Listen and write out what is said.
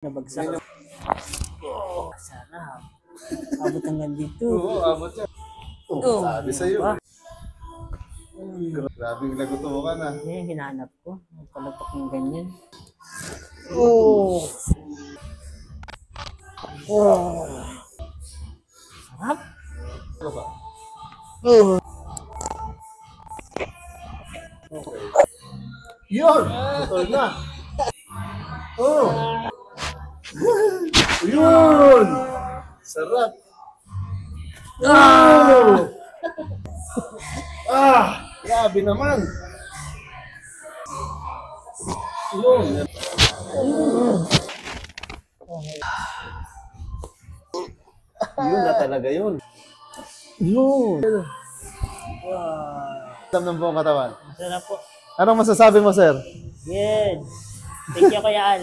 Nabagsak. Oh, sana. Abot hanggang dito. Oo, abot yan. Oh, Sabi sa'yo. ba? Grabe yung nagutukan na. Yan, hinanap ko. Palapak ng ganyan. Oh! Oh! Sarap. Ano ba? Oh! Okay. Yun! Putol na. Oh! Yun! Sarap! Oh! Grabe naman! Yun! Yun na talaga yun. Yun! Alam ng buong katawan. Sarap po. Anong masasabi mo, sir? Yes! Thank you, Kuya Al.